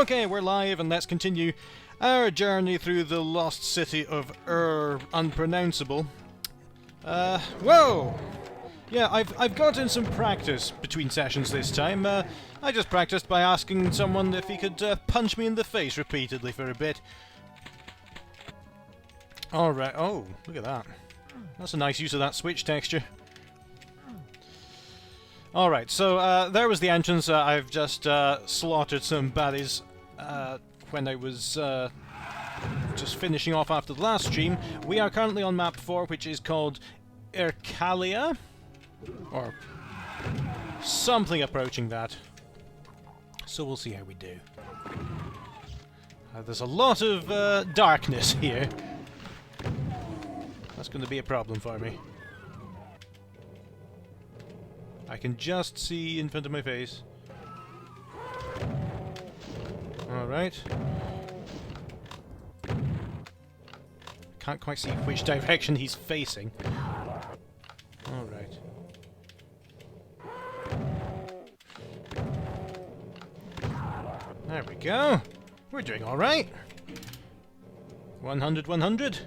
Okay, we're live, and let's continue our journey through the lost city of Unpronounceable. Whoa! Yeah, I've gotten some practice between sessions this time. I just practiced by asking someone if he could punch me in the face repeatedly for a bit. Alright, oh, look at that. That's a nice use of that switch texture. Alright, so there was the entrance. I've just slaughtered some baddies when I was just finishing off after the last stream. We are currently on map 4, which is called Rylayeh, or something approaching that. So we'll see how we do. There's a lot of darkness here. That's going to be a problem for me. I can just see in front of my face. Alright. Can't quite see which direction he's facing. Alright. There we go. We're doing alright. 100, 100.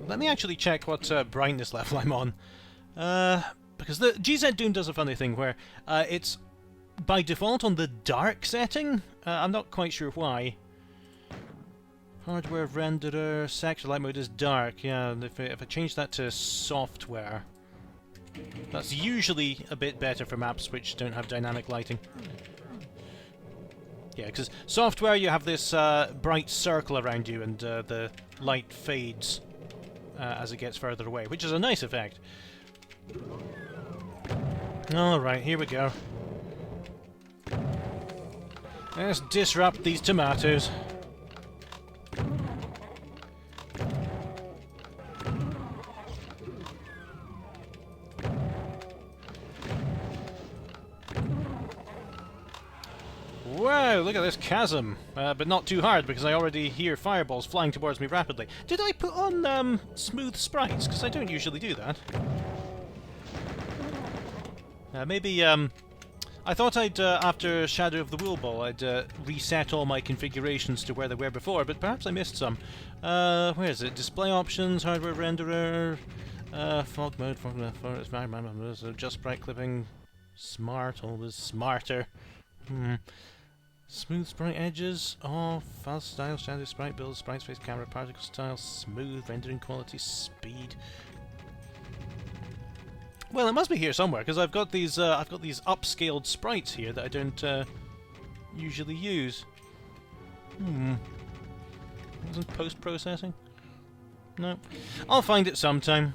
Let me actually check what brightness level I'm on. Because the GZ Doom does a funny thing where it's by default on the dark setting. I'm not quite sure why. Hardware renderer, sector light mode is dark. Yeah, and if I change that to software, that's usually a bit better for maps which don't have dynamic lighting. Yeah, because software you have this bright circle around you and the light fades as it gets further away, which is a nice effect. Alright, here we go. Let's disrupt these tomatoes. Wow, look at this chasm. But not too hard, because I already hear fireballs flying towards me rapidly. Did I put on smooth sprites? Because I don't usually do that. Maybe, I thought I'd, after Shadow of the Wool Ball, I'd reset all my configurations to where they were before, but perhaps I missed some. Where is it? Display options, hardware renderer, fog mode, just sprite clipping, smart, always smarter. Smooth sprite edges, off, fast style, shadow sprite build, sprite space, camera, particle style, smooth, rendering quality, speed. Well, it must be here somewhere, because I've got these upscaled sprites here that I don't usually use. Isn't post-processing? No. I'll find it sometime.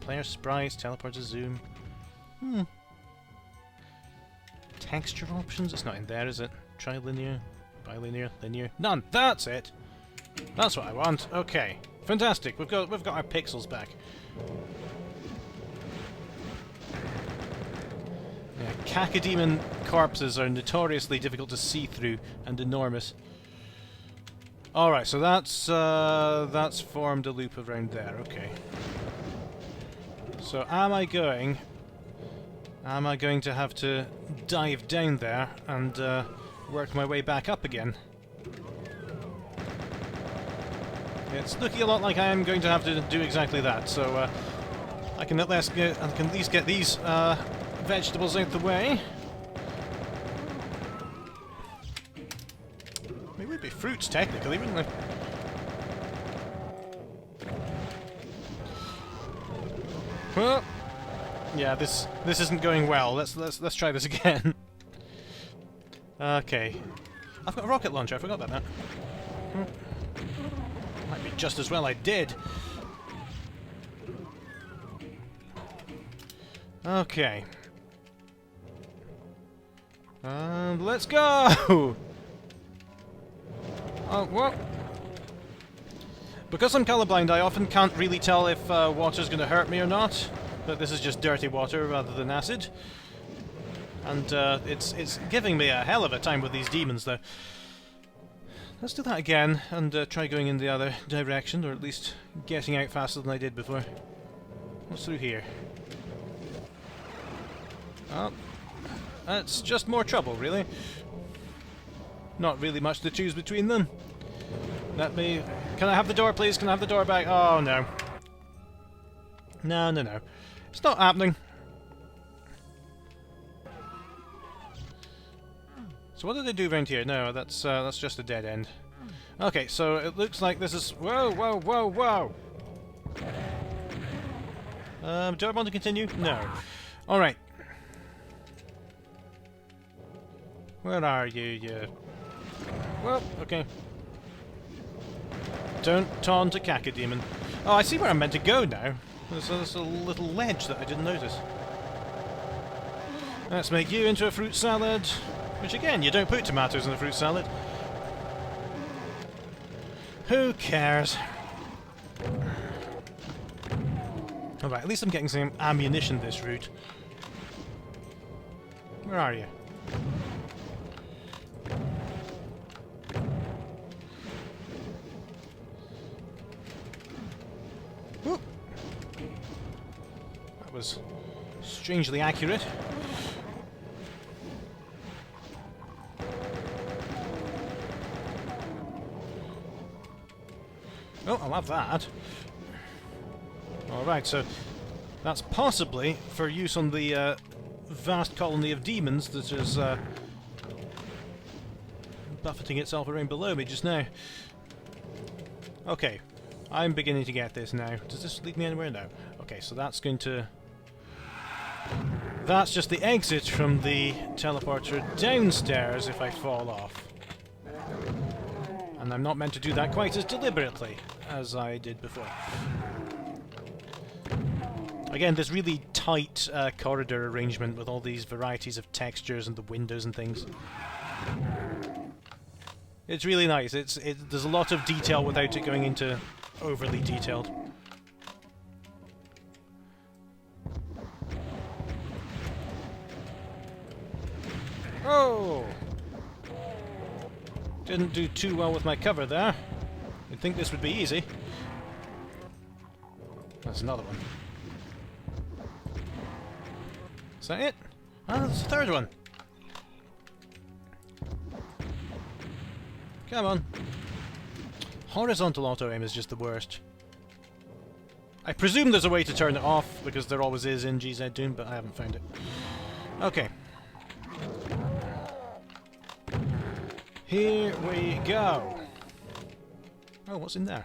Player sprites, teleport to zoom. Texture options? It's not in there, is it? Trilinear, bilinear, linear. None! That's it! That's what I want. Okay. Fantastic. We've got our pixels back. Yeah, cacodemon corpses are notoriously difficult to see through and enormous. Alright, so that's formed a loop around there, okay. So am I going to have to dive down there and work my way back up again? It's looking a lot like I am going to have to do exactly that, so I can at least get these vegetables out the way. They would be fruits technically, wouldn't they? Well, yeah, this isn't going well. Let's try this again. Okay, I've got a rocket launcher. I forgot about that. Might be just as well I did. Okay. And let's go! Oh, what? Because I'm colorblind, I often can't really tell if water's going to hurt me or not. But this is just dirty water rather than acid. And it's giving me a hell of a time with these demons, though. Let's do that again, and try going in the other direction, or at least getting out faster than I did before. What's through here? Oh, that's just more trouble, really. Not really much to choose between them. Let me... Can I have the door, please? Can I have the door back? Oh, no. No, no, no. It's not happening. So what do they do around here? No, that's just a dead end. Okay, so it looks like this is... Whoa, whoa, whoa, whoa! Do I want to continue? No. Alright. Where are you? Well, okay. Don't taunt a cacodemon. Oh, I see where I'm meant to go now. There's a little ledge that I didn't notice. Let's make you into a fruit salad. Which again, you don't put tomatoes in a fruit salad. Who cares? Alright, at least I'm getting some ammunition this route. Where are you? Whoop. That was strangely accurate. Oh, I'll have that. Alright, so that's possibly for use on the vast colony of demons that is buffeting itself around below me just now. Okay, I'm beginning to get this now. Does this lead me anywhere? No. Okay, so that's going to... That's just the exit from the teleporter downstairs if I fall off. And I'm not meant to do that quite as deliberately as I did before. Again, this really tight corridor arrangement with all these varieties of textures and the windows and things. It's really nice. There's a lot of detail without it going into overly detailed. Oh! Didn't do too well with my cover there. You'd think this would be easy. That's another one. Is that it? Ah, that's the third one. Come on. Horizontal auto-aim is just the worst. I presume there's a way to turn it off, because there always is in GZ Doom, but I haven't found it. Okay. Here we go. Oh, what's in there?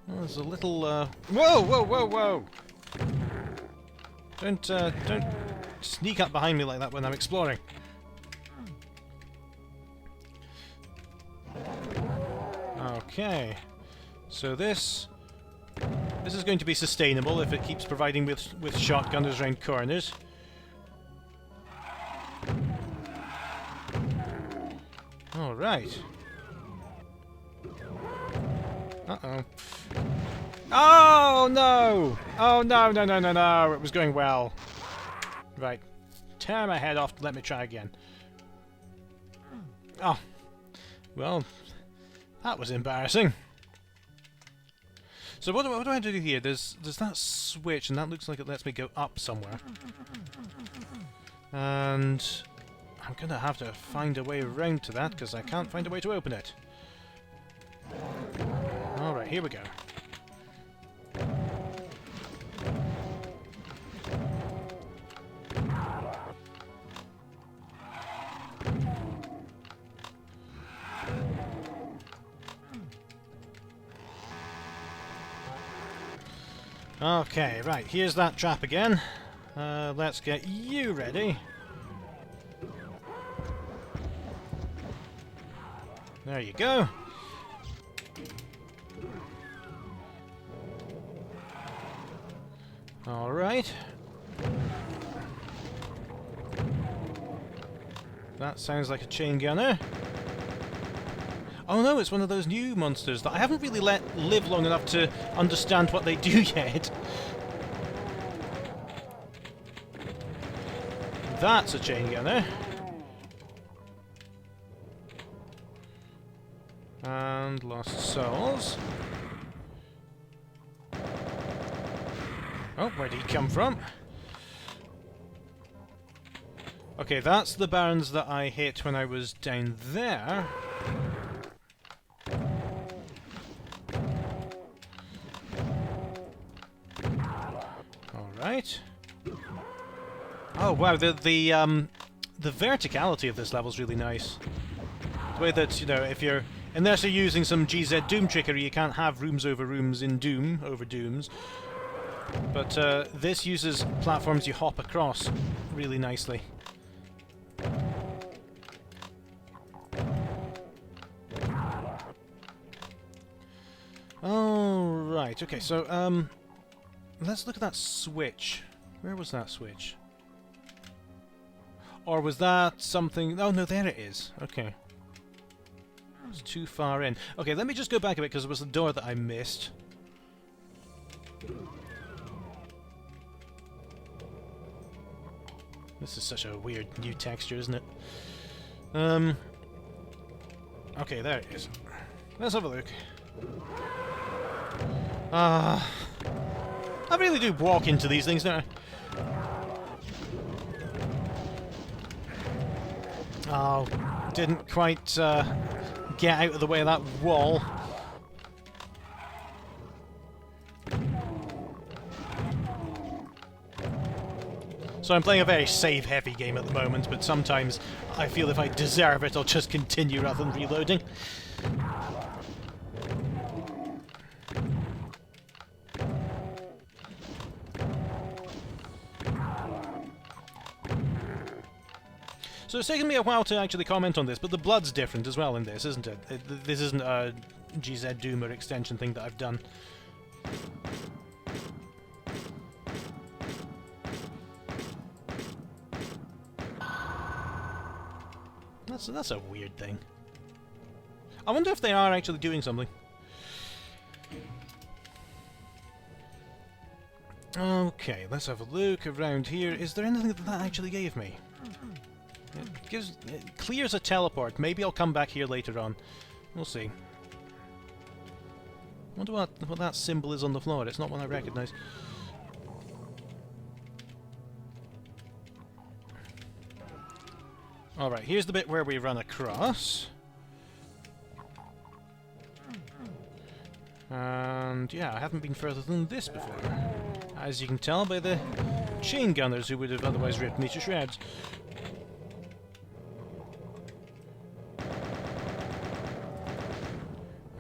Oh, there's a little, Whoa, whoa, whoa, whoa! Don't sneak up behind me like that when I'm exploring. Okay. So this is going to be sustainable if it keeps providing with shotgunners around corners. Alright. Uh-oh. Oh, no! Oh, no, no, no, no, no! It was going well. Right. Tear my head off, let me try again. Oh. Well, that was embarrassing. So what do I have to do here? There's that switch, and that looks like it lets me go up somewhere. And I'm going to have to find a way around to that, because I can't find a way to open it. Alright, here we go. Okay, right, here's that trap again. Let's get you ready. There you go. Alright. That sounds like a chain gunner. Oh no, it's one of those new monsters that I haven't really let live long enough to understand what they do yet. That's a chain gunner. And lost souls. Oh, where did he come from? Okay, that's the barons that I hit when I was down there. Alright. Oh wow, the verticality of this level is really nice. The way that, you know, if you're... Unless you're using some GZ Doom trickery, you can't have rooms over rooms in Doom, over Dooms. But this uses platforms you hop across really nicely. Oh, right, okay, so, let's look at that switch. Where was that switch? Or was that something... Oh, no, there it is. Okay. It's too far in. Okay, let me just go back a bit, because it was the door that I missed. This is such a weird new texture, isn't it? Okay, there it is. Let's have a look. I really do walk into these things, don't I? Oh, didn't quite get out of the way of that wall. So I'm playing a very save-heavy game at the moment, but sometimes I feel if I deserve it, I'll just continue rather than reloading. So it's taken me a while to actually comment on this, but the blood's different as well in this, isn't it? This isn't a GZ Doom or extension thing that I've done. That's a weird thing. I wonder if they are actually doing something. Okay, let's have a look around here. Is there anything that actually gave me? It clears a teleport. Maybe I'll come back here later on. We'll see. I wonder what that symbol is on the floor. It's not one I recognise. Alright, here's the bit where we run across. And yeah, I haven't been further than this before. As you can tell by the chain gunners who would have otherwise ripped me to shreds.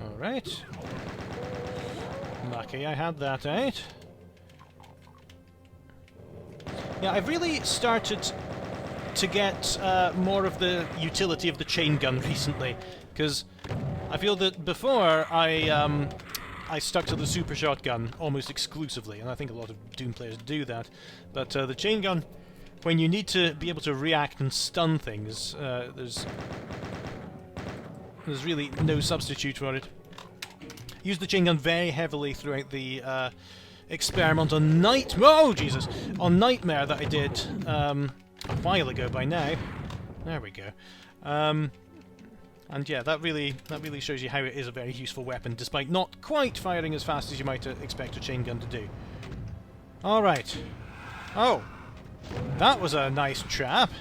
Alright. Lucky I had that out. Yeah, I've really started to get more of the utility of the chain gun recently, because I feel that before I stuck to the super shotgun almost exclusively, and I think a lot of Doom players do that. But the chain gun, when you need to be able to react and stun things, there's really no substitute for it. Used the chain gun very heavily throughout the experiment on on Nightmare that I did a while ago by now. There we go. And yeah, that really shows you how it is a very useful weapon, despite not quite firing as fast as you might expect a chain gun to do. Alright. Oh! That was a nice trap.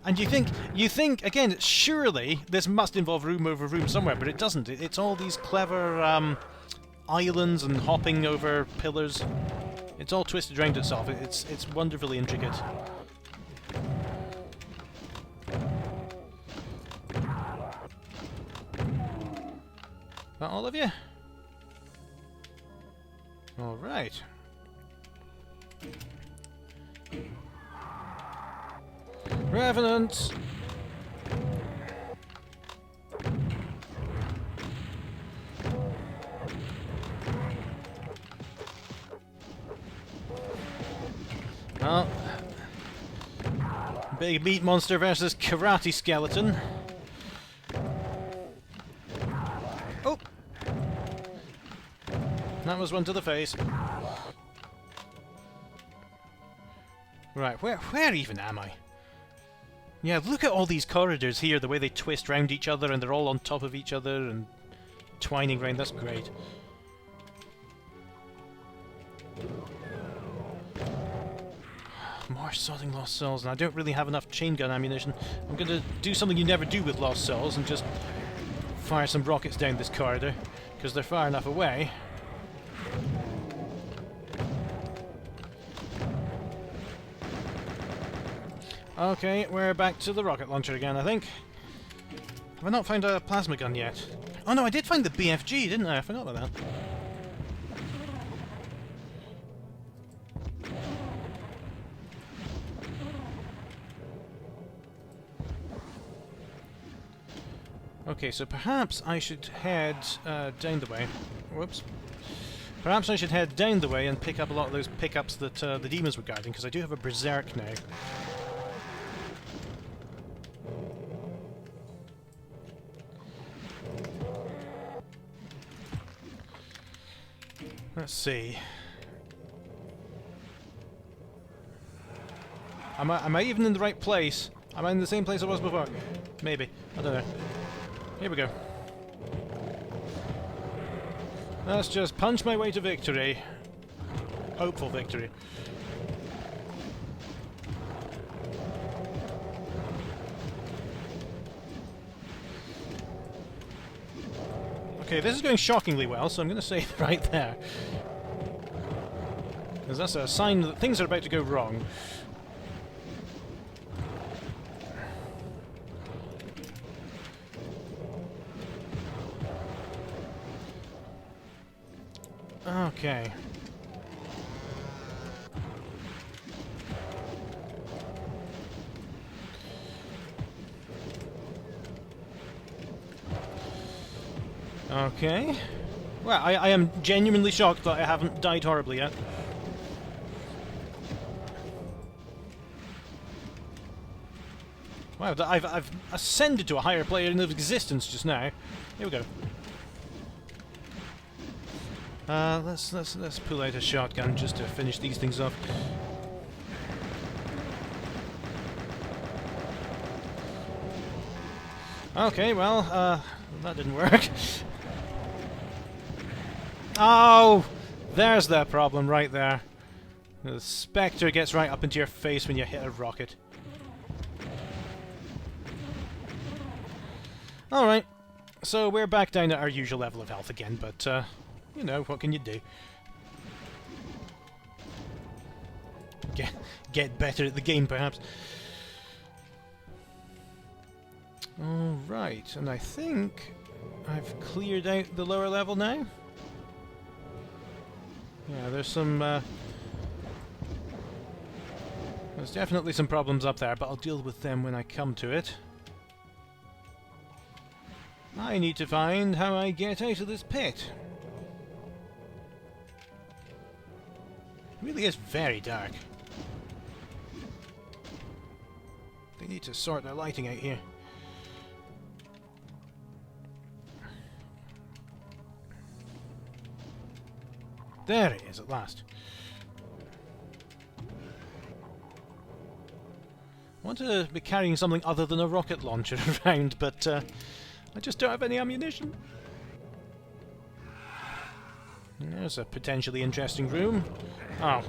And you think, again, surely this must involve room over room somewhere, but it doesn't. It's all these clever islands and hopping over pillars. It's all twisted around itself. It's wonderfully intricate. That all of you? Alright. Revenants! Well, big meat monster versus karate skeleton. Oh! That was one to the face. Right, where even am I? Yeah, look at all these corridors here, the way they twist round each other and they're all on top of each other and twining round. That's great. more sodding lost souls, and I don't really have enough chain gun ammunition. I'm going to do something you never do with lost souls and just fire some rockets down this corridor, because they're far enough away. Okay, we're back to the rocket launcher again, I think. Have I not found a plasma gun yet? Oh no, I did find the BFG, didn't I? I forgot about that. Okay, so perhaps I should head down the way. Whoops. Perhaps I should head down the way and pick up a lot of those pickups that the demons were guarding, because I do have a berserk now. Let's see. Am I even in the right place? Am I in the same place I was before? Maybe. I don't know. Here we go. Let's just punch my way to victory. Hopeful victory. Okay, this is going shockingly well, so I'm going to save right there. Because that's a sign that things are about to go wrong. Okay. Okay. Well, I am genuinely shocked that I haven't died horribly yet. Wow, I've ascended to a higher plane of existence just now. Here we go. Let's pull out a shotgun just to finish these things off. Okay, well, that didn't work. Oh! There's the problem right there. The Spectre gets right up into your face when you hit a rocket. Alright, so we're back down at our usual level of health again, but, you know, what can you do? Get better at the game, perhaps. Alright, and I think I've cleared out the lower level now. Yeah, there's some, there's definitely some problems up there, but I'll deal with them when I come to it. I need to find how I get out of this pit. It really is very dark. They need to sort their lighting out here. There it is at last. I want to be carrying something other than a rocket launcher around, but I just don't have any ammunition. There's a potentially interesting room. Oh,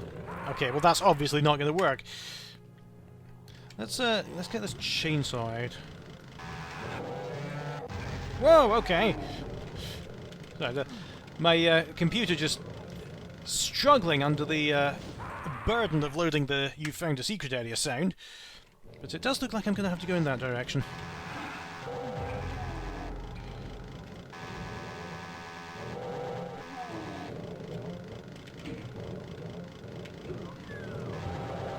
okay. Well, that's obviously not going to work. Let's get this chainsaw out. Whoa. Okay. Sorry, my computer just struggling under the burden of loading the "You found a secret area" sound, but it does look like I'm going to have to go in that direction.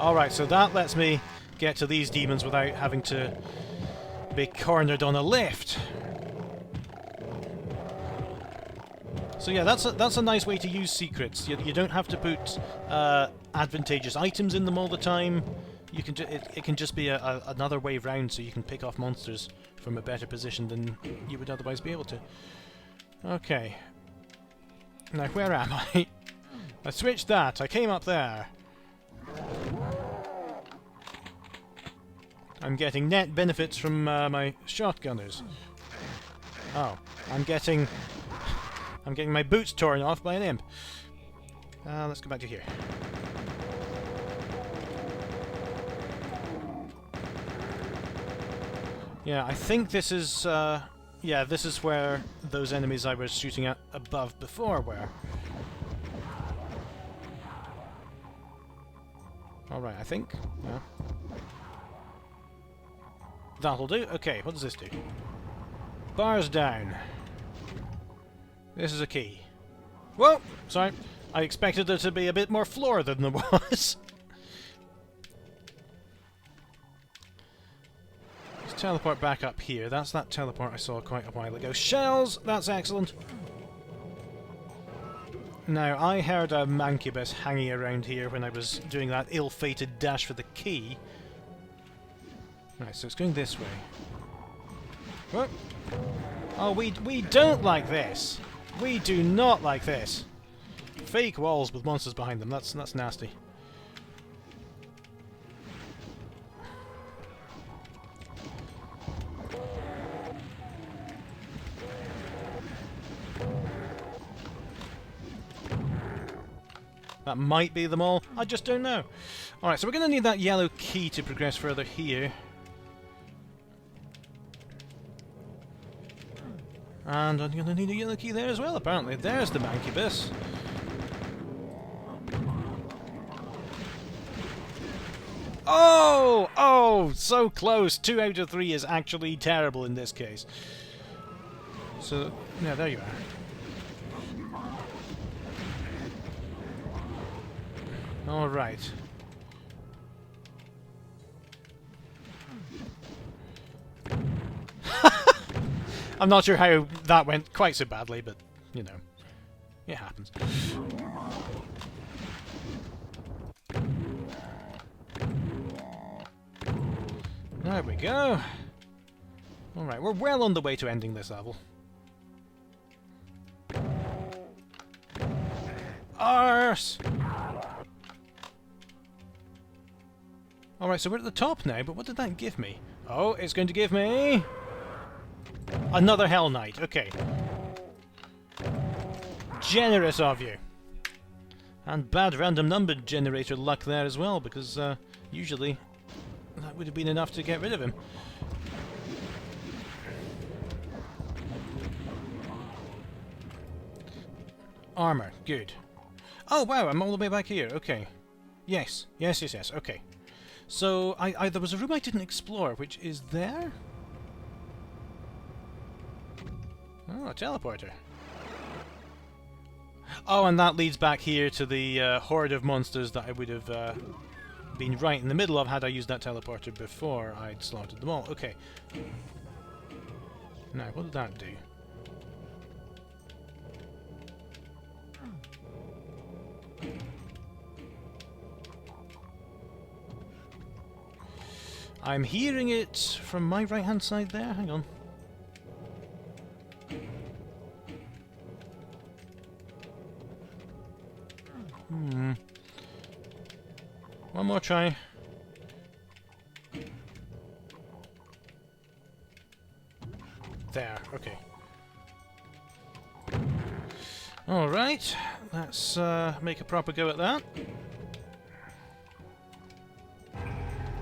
Alright, so that lets me get to these demons without having to be cornered on a lift. So yeah, that's a nice way to use secrets. You don't have to put advantageous items in them all the time. You can it can just be another way round, so you can pick off monsters from a better position than you would otherwise be able to. Okay. Now where am I? I switched that. I came up there. I'm getting net benefits from my shotgunners. Oh, I'm getting my boots torn off by an imp. Let's go back to here. Yeah, I think this is, yeah, this is where those enemies I was shooting at above before were. Alright, I think. Yeah. That'll do. Okay, what does this do? Bars down. This is a key. Whoa! Sorry. I expected there to be a bit more floor than there was. Let's teleport back up here. That's that teleport I saw quite a while ago. Shells! That's excellent. Now, I heard a mancubus hanging around here when I was doing that ill-fated dash for the key. Right, so it's going this way. Whoa. Oh, we don't like this. We do not like this. Fake walls with monsters behind them. That's nasty. That might be them all. I just don't know. Alright, so we're going to need that yellow key to progress further here. And I'm going to need a yellow key there as well, apparently. There's the mancubus. Oh! Oh! So close! 2 out of 3 is actually terrible in this case. So, yeah, there you are. Alright. I'm not sure how that went quite so badly, but, you know, it happens. There we go. Alright, we're well on the way to ending this level. Arse! Alright, so we're at the top now, but what did that give me? Oh, it's going to give me another Hell Knight. Okay. Generous of you. And bad random number generator luck there as well, because usually that would have been enough to get rid of him. Armor. Good. Oh, wow, I'm all the way back here. Okay. Yes. Yes, yes, yes. Okay. So, there was a room I didn't explore, which is there? Oh, a teleporter. Oh, and that leads back here to the horde of monsters that I would have been right in the middle of had I used that teleporter before I'd slaughtered them all. Okay. Now, what did that do? I'm hearing it from my right-hand side there. Hang on. One more try. There, okay. Alright, let's make a proper go at that.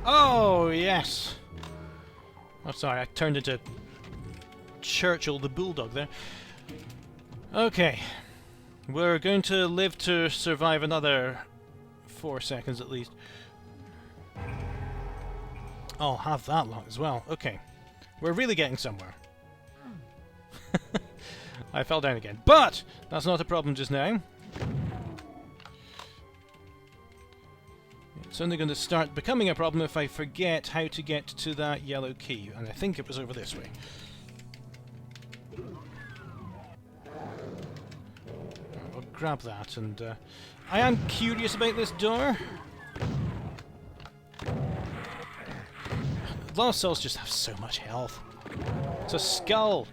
Oh, yes! Oh, sorry, I turned into Churchill the Bulldog there. Okay. We're going to live to survive another 4 seconds at least. I'll have that long as well. Okay. We're really getting somewhere. I fell down again. But! That's not a problem just now. It's only going to start becoming a problem if I forget how to get to that yellow key. And I think it was over this way. I'll grab that and... I am curious about this door. Lost Souls just have so much health. It's a skull.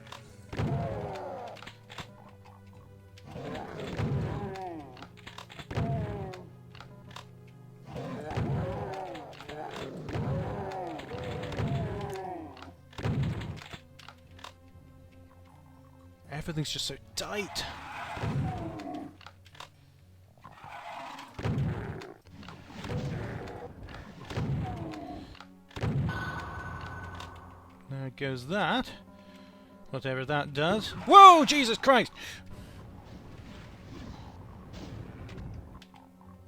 Everything's just so tight. goes that. Whatever that does. Whoa! Jesus Christ!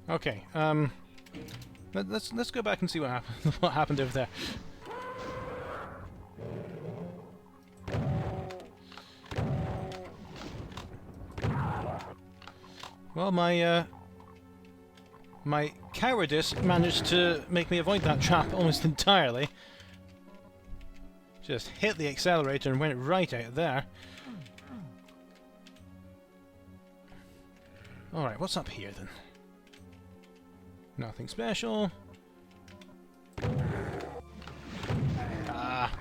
Okay, let's go back and see what happened. What happened over there? Well, my cowardice managed to make me avoid that trap almost entirely. Just hit the accelerator and went right out there. Alright, what's up here then? Nothing special. Ah,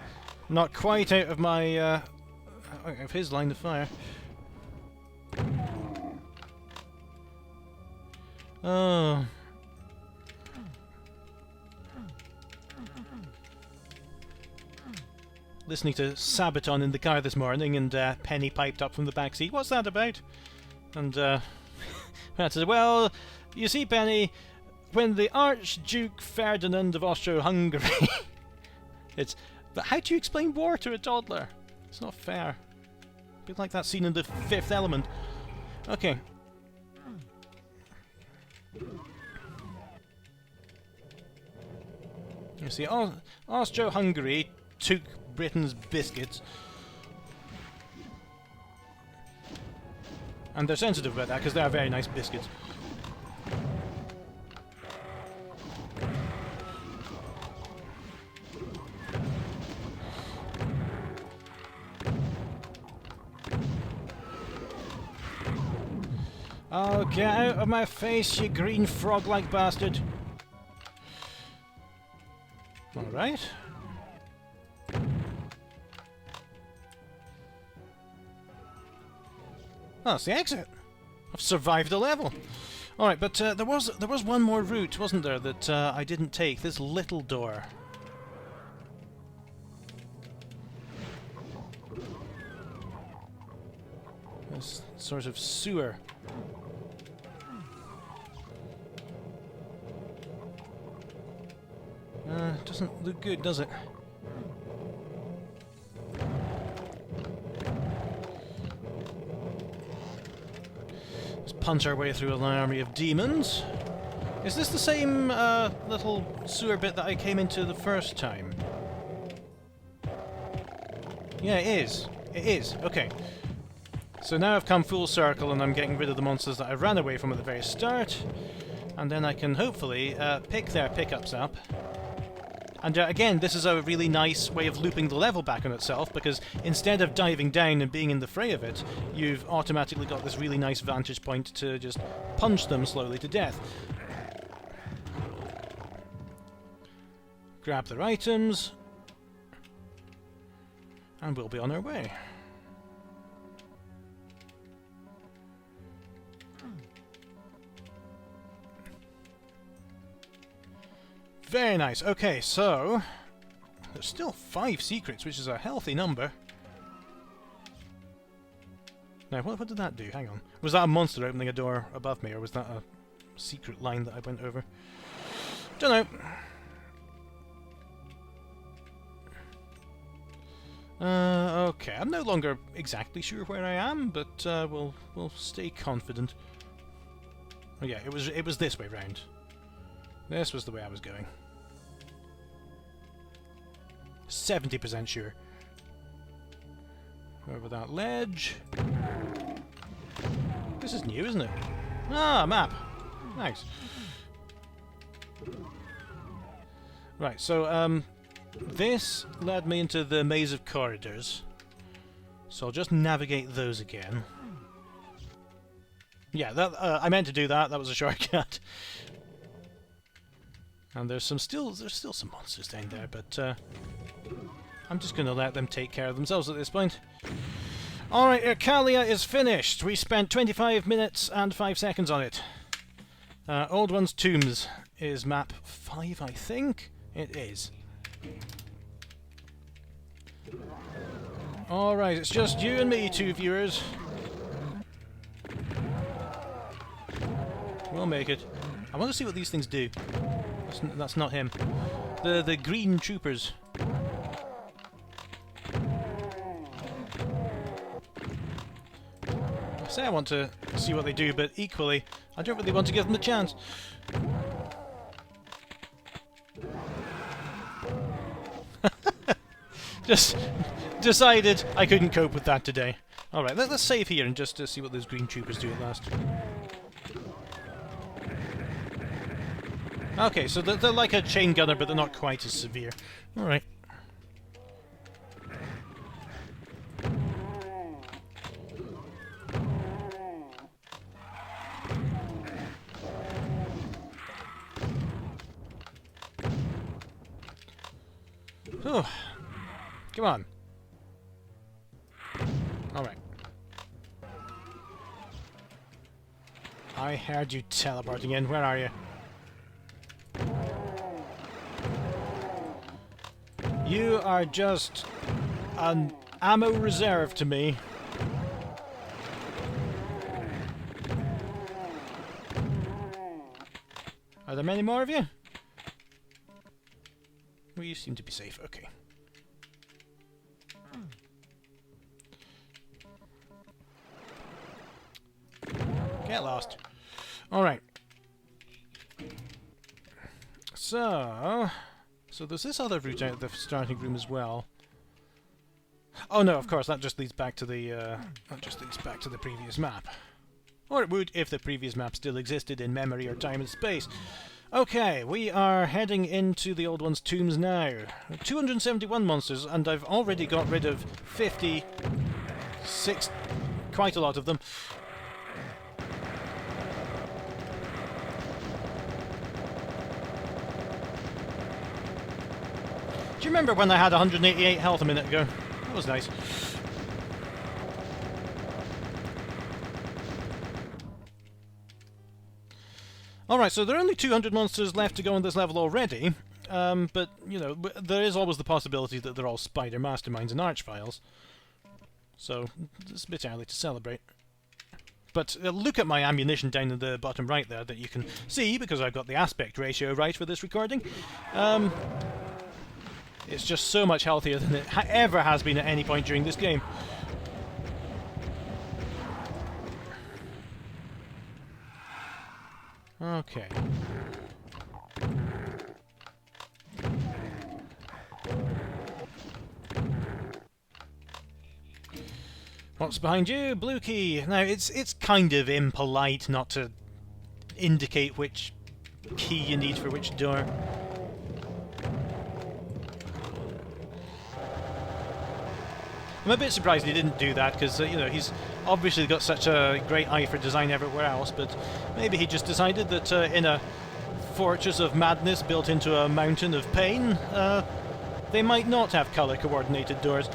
not quite out of my of his line of fire. Oh. Listening to Sabaton in the car this morning, and Penny piped up from the back seat. What's that about? And Matt said, well, you see, Penny, when the Archduke Ferdinand of Austro-Hungary... But how do you explain war to a toddler? It's not fair. A bit like that scene in The Fifth Element. Okay. You see, Austro-Hungary took Britain's biscuits. And they're sensitive about that because they are very nice biscuits. Oh, get out of my face, you green frog-like bastard! Alright. Oh, that's the exit. I've survived a level. Alright, but there was one more route, wasn't there, that I didn't take. This little door. This sort of sewer. Doesn't look good, does it? Let's punch our way through an army of demons. Is this the same little sewer bit that I came into the first time? Yeah, it is. It is. Okay. So now I've come full circle and I'm getting rid of the monsters that I ran away from at the very start. And then I can hopefully pick their pickups up. And again, this is a really nice way of looping the level back on itself, because instead of diving down and being in the fray of it, you've automatically got this really nice vantage point to just punch them slowly to death. Grab their items, and we'll be on our way. Very nice. Okay, so there's still 5 secrets, which is a healthy number. Now, what did that do? Hang on. Was that a monster opening a door above me, or was that a secret line that I went over? Don't know. Okay, I'm no longer exactly sure where I am, but we'll stay confident. Oh yeah, it was this way round. This was the way I was going. 70% sure. Over that ledge. This is new, isn't it? Ah, map. Nice. Right, so this led me into the maze of corridors. So I'll just navigate those again. Yeah, that I meant to do that. That was a shortcut. And there's still some monsters down there, but I'm just going to let them take care of themselves at this point. Alright, Rylayeh is finished. We spent 25 minutes and 5 seconds on it. Old One's Tombs is map 5, I think? It is. Alright, it's just you and me, 2 viewers. We'll make it. I want to see what these things do. That's not him. The green troopers. say I want to see what they do, but equally, I don't really want to give them the chance. Just decided I couldn't cope with that today. Alright, let's save here and just see what those green troopers do at last. Okay, so they're like a chain gunner, but they're not quite as severe. Alright. Oh, come on. Alright. I heard you teleporting in. Where are you? You are just an ammo reserve to me. Are there many more of you? Well, you seem to be safe. Okay. Get lost. Alright. So there's this other route out of the starting room as well. Oh no, of course, that just leads back to the previous map. Or it would if the previous map still existed in memory or time and space. Okay, we are heading into the old one's tombs now. 271 monsters, and I've already got rid of 56, quite a lot of them. Do you remember when I had 188 health a minute ago? That was nice. Alright, so there are only 200 monsters left to go on this level already, but, you know, there is always the possibility that they're all spider masterminds and archviles. So, it's a bit early to celebrate. But look at my ammunition down in the bottom right there that you can see, because I've got the aspect ratio right for this recording. It's just so much healthier than it ever has been at any point during this game. Okay. What's behind you? Blue key. Now, it's kind of impolite not to indicate which key you need for which door. I'm a bit surprised he didn't do that, because, you know, he's obviously got such a great eye for design everywhere else, but maybe he just decided that in a fortress of madness built into a mountain of pain, they might not have colour-coordinated doors.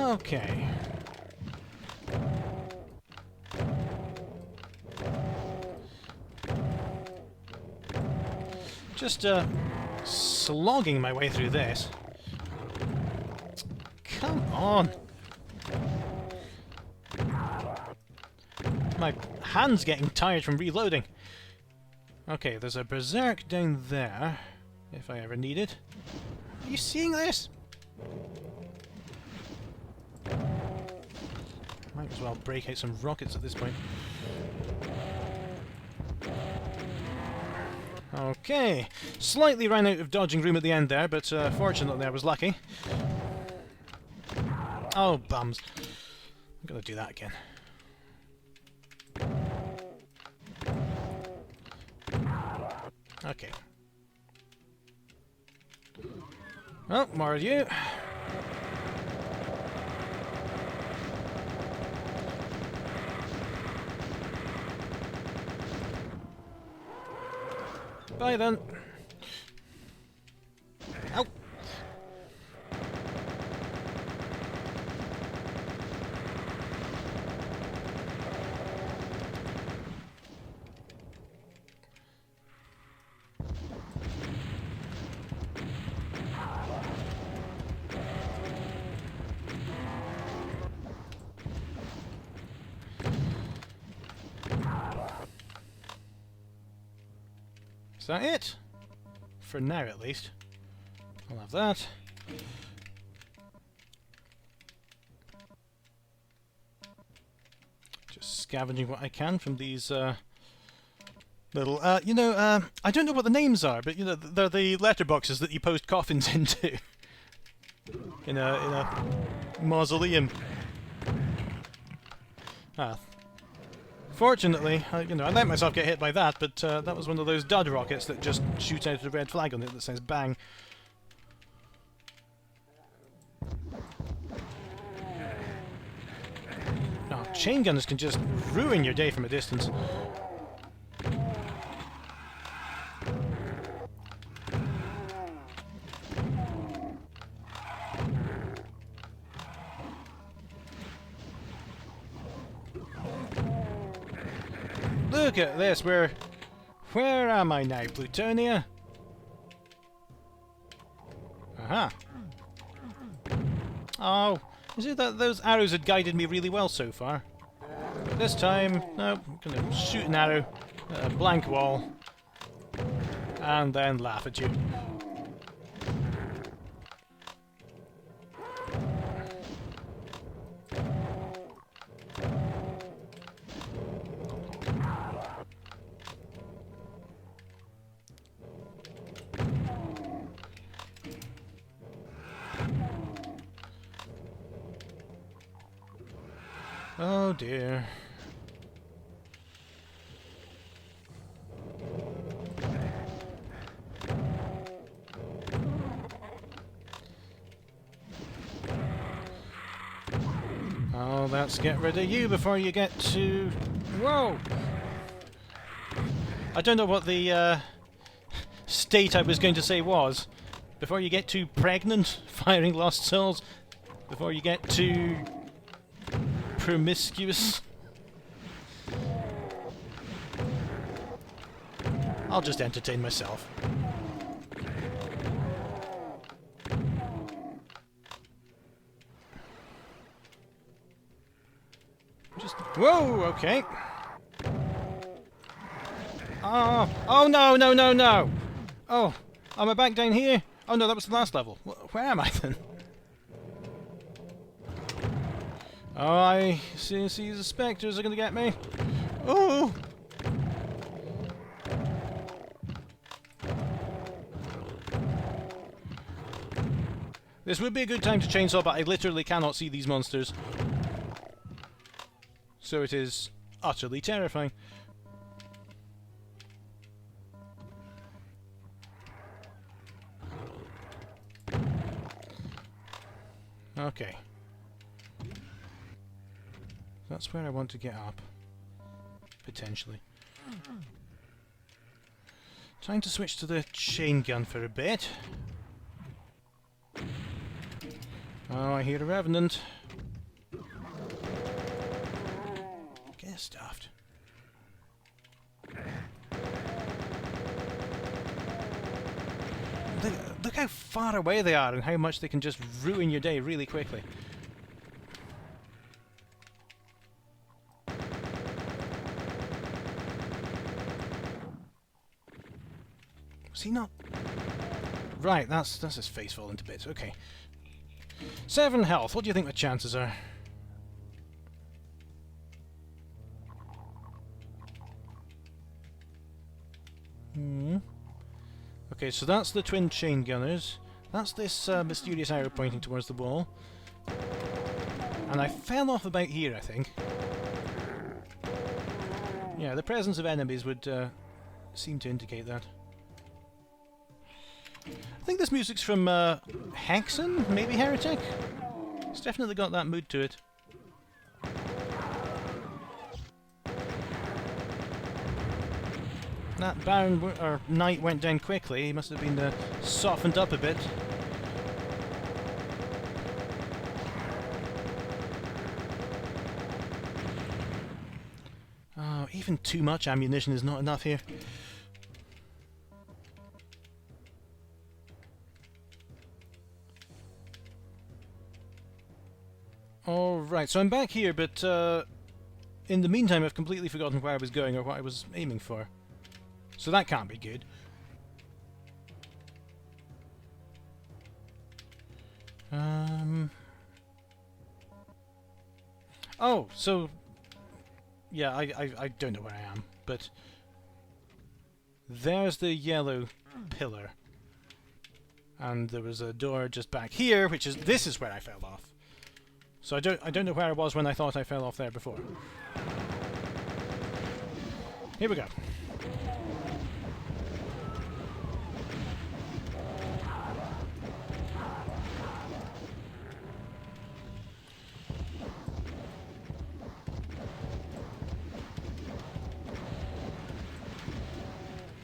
Okay. Just slogging my way through this. Come on. My hand's getting tired from reloading. Okay, there's a berserk down there, if I ever need it. Are you seeing this? Might as well break out some rockets at this point. Okay, slightly ran out of dodging room at the end there, but fortunately I was lucky. Oh, bums. I'm gonna do that again. Okay. Oh, more of you. Bye then. Ow. Is that it? For now, at least. I'll have that. Just scavenging what I can from these little... you know, I don't know what the names are, but you know, they're the letterboxes that you post coffins into. in a mausoleum. Ah. Fortunately, you know, I let myself get hit by that, but that was one of those dud rockets that just shoots out a red flag on it that says bang. Oh, chain gunners can just ruin your day from a distance. Look at this, where am I now, Plutonia? Aha. Oh, is it that those arrows had guided me really well so far? This time, no, I'm gonna shoot an arrow at a blank wall, and then laugh at you. Oh dear. Oh, let's get rid of you before you get to... Whoa! I don't know what the state I was going to say was. Before you get too pregnant, firing lost souls. Before you get too... promiscuous. I'll just entertain myself. Just... Whoa, okay. Oh no, no, no, no! Oh, am I back down here? Oh no, that was the last level. Where am I then? Oh, I see the spectres are going to get me. Oh! This would be a good time to chainsaw, but I literally cannot see these monsters. So it is utterly terrifying. Okay. That's where I want to get up. Potentially. Time to switch to the chain gun for a bit. Oh, I hear a revenant. Get stuffed. Look how far away they are and how much they can just ruin your day really quickly. Was he not? Right, that's his face falling to bits. Okay. 7 health. What do you think the chances are? Okay, so that's the twin chain gunners. That's this mysterious arrow pointing towards the wall. And I fell off about here, I think. Yeah, the presence of enemies would seem to indicate that. I think this music's from Hexen, maybe Heretic? It's definitely got that mood to it. That Baron or Knight went down quickly. He must have been softened up a bit. Oh, even too much ammunition is not enough here. Alright, so I'm back here, but in the meantime I've completely forgotten where I was going or what I was aiming for. So that can't be good. Oh, so... Yeah, I don't know where I am, but... There's the yellow pillar. And there was a door just back here, which is... This is where I fell off. So I don't know where I was when I thought I fell off there before. Here we go.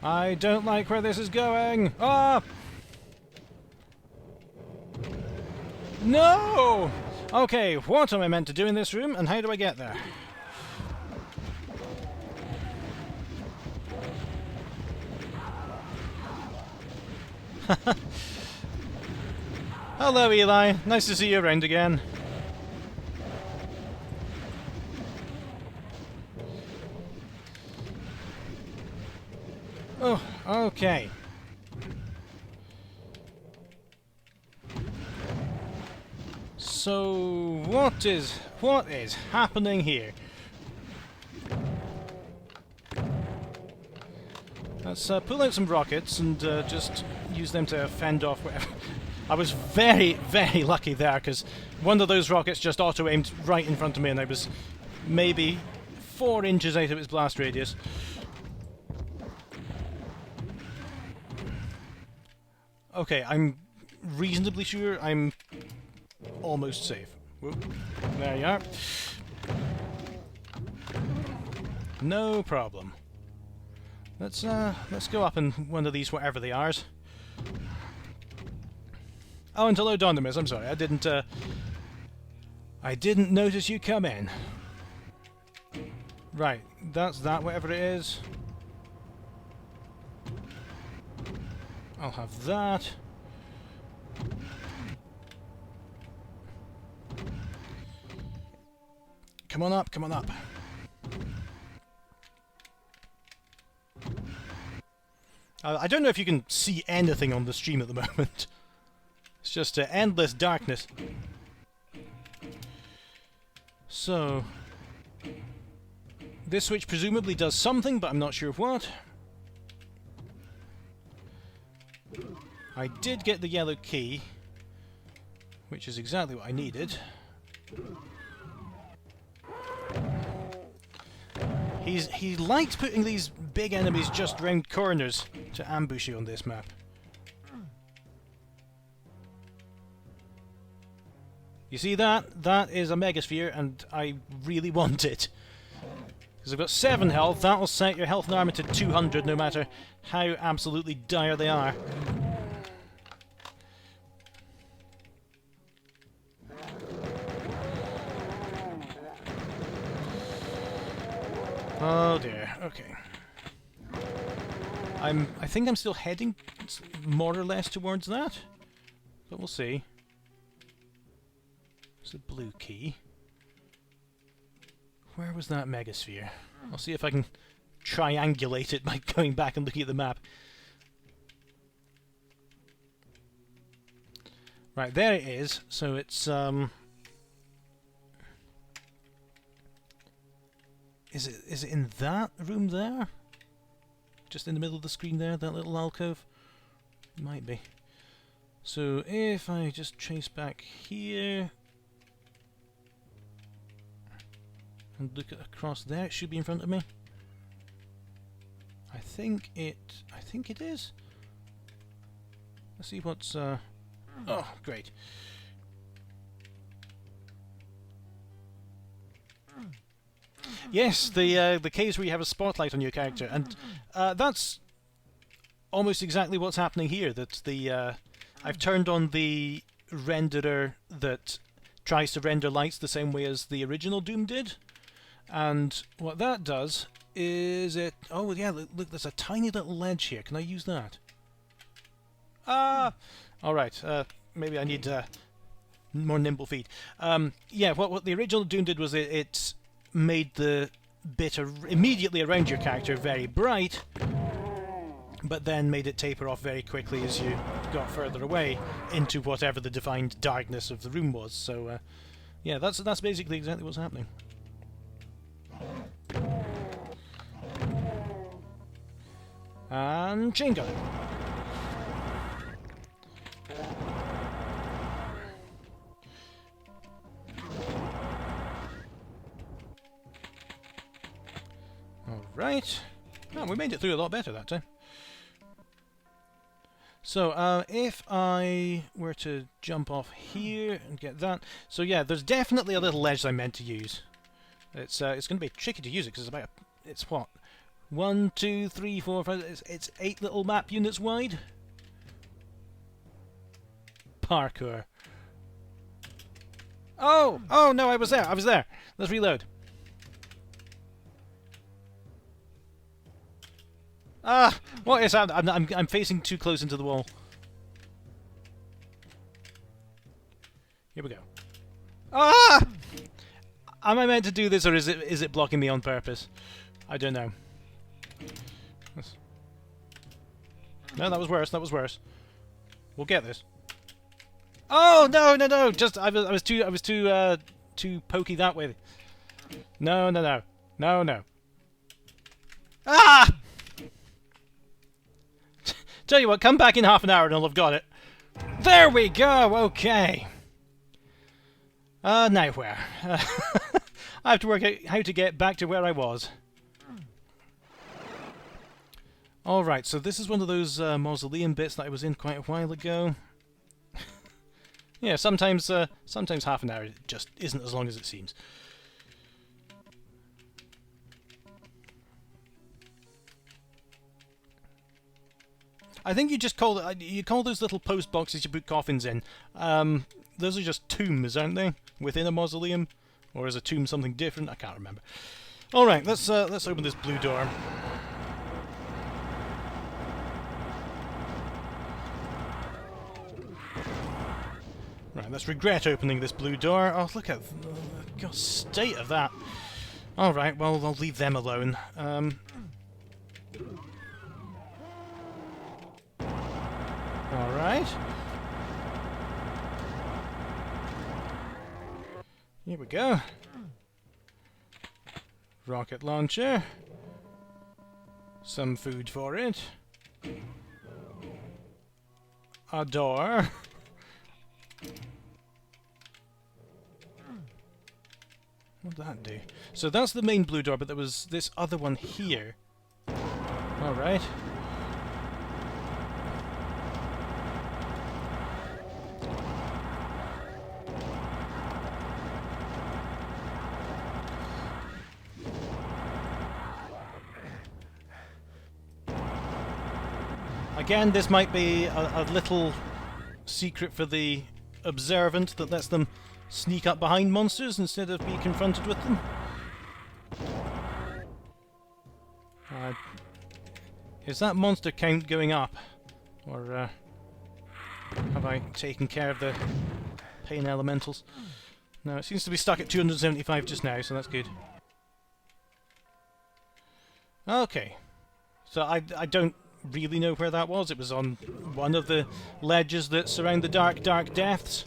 I don't like where this is going! Ah! No! Okay, what am I meant to do in this room, and how do I get there? Hello, Eli. Nice to see you around again. Oh, okay. So, what is happening here? Let's pull out some rockets and just use them to fend off whatever. I was very, very lucky there, because one of those rockets just auto-aimed right in front of me, and I was maybe 4 inches out of its blast radius. Okay, I'm reasonably sure I'm almost safe. Whoop. There you are. No problem. Let's go up in one of these, whatever they are. Oh, and hello, Dondamus. I'm sorry, I didn't notice you come in. Right, that's that, whatever it is. I'll have that. Come on up, come on up. I don't know if you can see anything on the stream at the moment. It's just endless darkness. So... this switch presumably does something, but I'm not sure what. I did get the yellow key, which is exactly what I needed. He likes putting these big enemies just round corners to ambush you on this map. You see that? That is a Megasphere, and I really want it. Because I've got 7 health, that'll set your health and armor to 200 no matter how absolutely dire they are. Oh dear, okay. I think I'm still heading more or less towards that, but we'll see. It's a blue key. Where was that Megasphere? I'll see if I can triangulate it by going back and looking at the map. Right, there it is. So it's Is it in that room there? Just in the middle of the screen there, that little alcove? Might be. So if I just trace back here and look across there, it should be in front of me. I think it is. Let's see what's oh, great. Yes, the case where you have a spotlight on your character, and that's almost exactly what's happening here. That I've turned on the renderer that tries to render lights the same way as the original Doom did, and what that does is it... oh yeah, look, there's a tiny little ledge here. Can I use that? Ah, all right. Maybe I need more nimble feet. Yeah, what the original Doom did was it made the bit immediately around your character very bright, but then made it taper off very quickly as you got further away into whatever the defined darkness of the room was. So, yeah, that's basically exactly what's happening. And chain gun. Alright. Oh, we made it through a lot better that time. So, if I were to jump off here and get that... So yeah, there's definitely a little ledge I meant to use. It's going to be tricky to use it, because it's about... It's what? 1, 2, 3, 4, 5... It's 8 little map units wide? Parkour. Oh! Oh, no, I was there! I was there! Let's reload. Ah! What is that? I'm facing too close into the wall. Here we go. Ah! Am I meant to do this, or is it blocking me on purpose? I don't know. No, that was worse. That was worse. We'll get this. Oh no, no, no! Just I was too pokey that way. No, no, no, no, no. Ah! Tell you what, come back in half an hour and I'll have got it. There we go. Okay. Now where? I have to work out how to get back to where I was. Alright, so this is one of those mausoleum bits that I was in quite a while ago. Yeah, sometimes half an hour just isn't as long as it seems. I think you just call those little post boxes you put coffins in. Those are just tombs, aren't they? Within a mausoleum, or is a tomb something different? I can't remember. All right, let's open this blue door. Right, let's regret opening this blue door. Oh, look at the state of that. All right, well, I'll leave them alone. Alright. Here we go. Rocket launcher. Some food for it. A door. What did that do? So that's the main blue door, but there was this other one here. Alright. Again, this might be a little secret for the observant that lets them sneak up behind monsters instead of be confronted with them. Is that monster count going up? Or have I taken care of the pain elementals? No, it seems to be stuck at 275 just now, so that's good. Okay. So I don't really know where that was. It was on one of the ledges that surround the dark depths.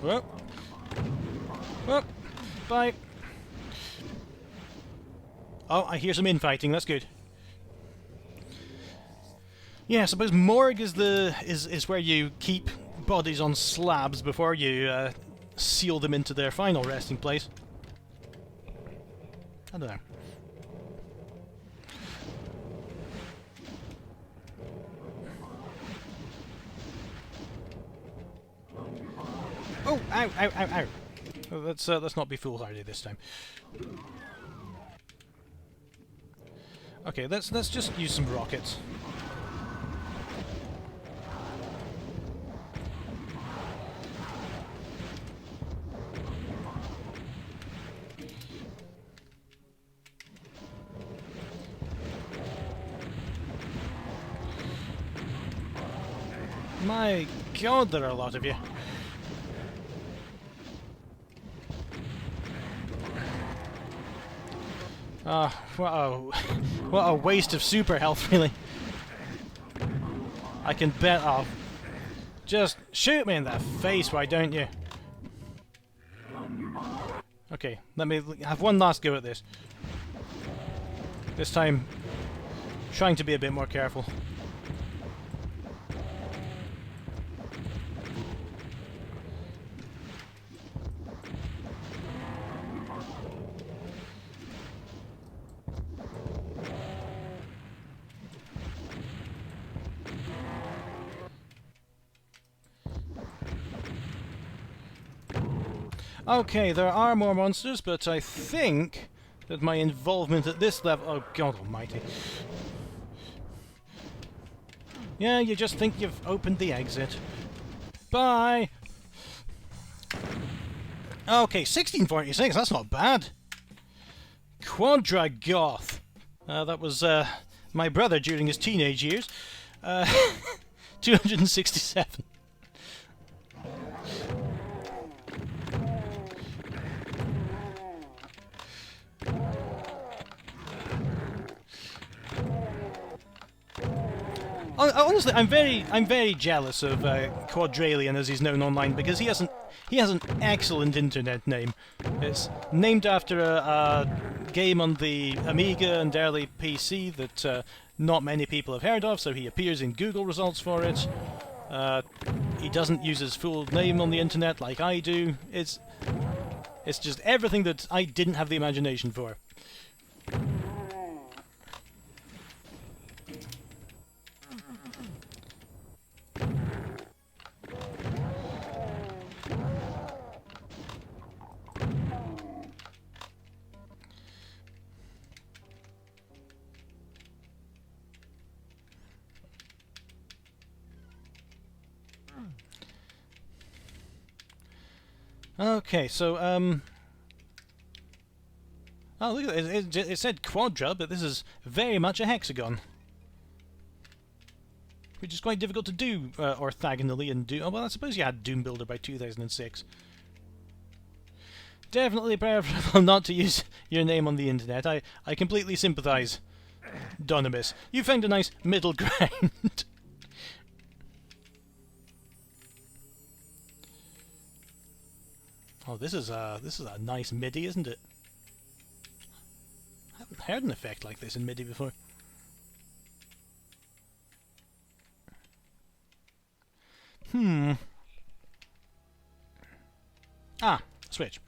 Whoop. Whoop. Bye. Oh, I hear some infighting. That's good. Yeah, I suppose morgue is where you keep bodies on slabs before you seal them into their final resting place. I don't know. Oh! Ow! Ow! Ow! Ow! Oh, let's not be foolhardy this time. Okay, let's just use some rockets. My God, there are a lot of you. What a waste of super health, really. I can bet. Oh, just shoot me in the face, why don't you? Okay, let me have one last go at this. This time, trying to be a bit more careful. Okay, there are more monsters, but I think that my involvement at this level... Oh, God almighty. Yeah, you just think you've opened the exit. Bye! Okay, 1646, that's not bad. Quadragoth. That was my brother during his teenage years. 267. Honestly, I'm very jealous of Quadralion, as he's known online, because he has an excellent internet name. It's named after a game on the Amiga and early PC that not many people have heard of, so he appears in Google results for it. He doesn't use his full name on the internet like I do. It's just everything that I didn't have the imagination for. Okay, so, oh, look at it. It said quadra, but this is very much a hexagon. Which is quite difficult to do orthogonally and do... Oh, well, I suppose you had Doom Builder by 2006. Definitely preferable not to use your name on the internet. I completely sympathise, Donimus. You found a nice middle ground. Oh, this is a nice MIDI, isn't it? I haven't heard an effect like this in MIDI before. Ah, switch.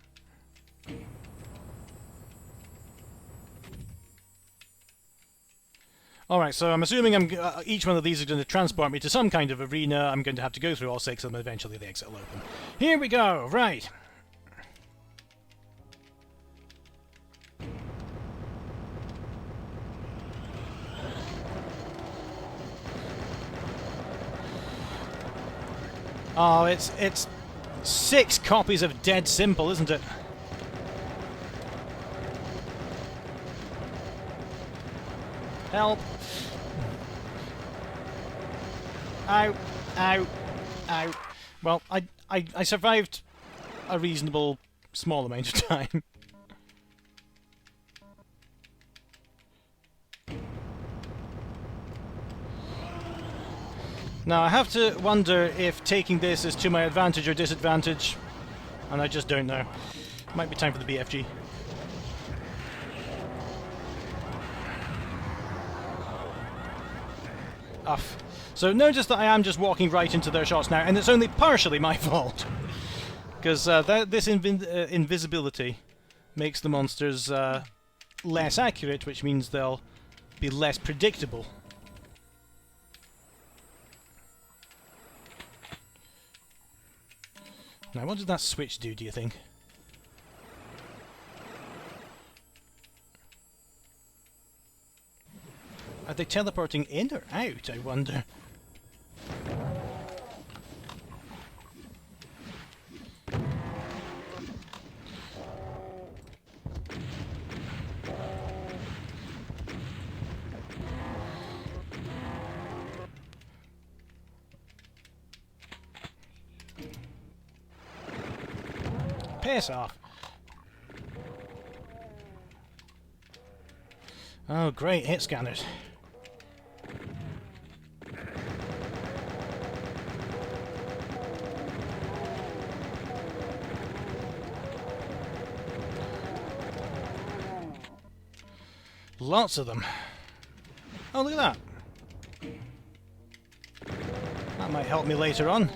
Alright, so I'm assuming each one of these is going to transport me to some kind of arena. I'm going to have to go through all 6 of them, eventually the exit will open. Here we go, right. Oh, it's 6 copies of Dead Simple, isn't it? Help! Ow! Ow! Ow! Well, I survived a reasonable small amount of time. Now, I have to wonder if taking this is to my advantage or disadvantage, and I just don't know. Might be time for the BFG. Uff. So notice that I am just walking right into their shots now, and it's only partially my fault. Because this invisibility makes the monsters less accurate, which means they'll be less predictable. Now, what does that switch do you think? Are they teleporting in or out, I wonder? Piss off. Oh, great, hit scanners. Lots of them. Oh, look at that. That might help me later on.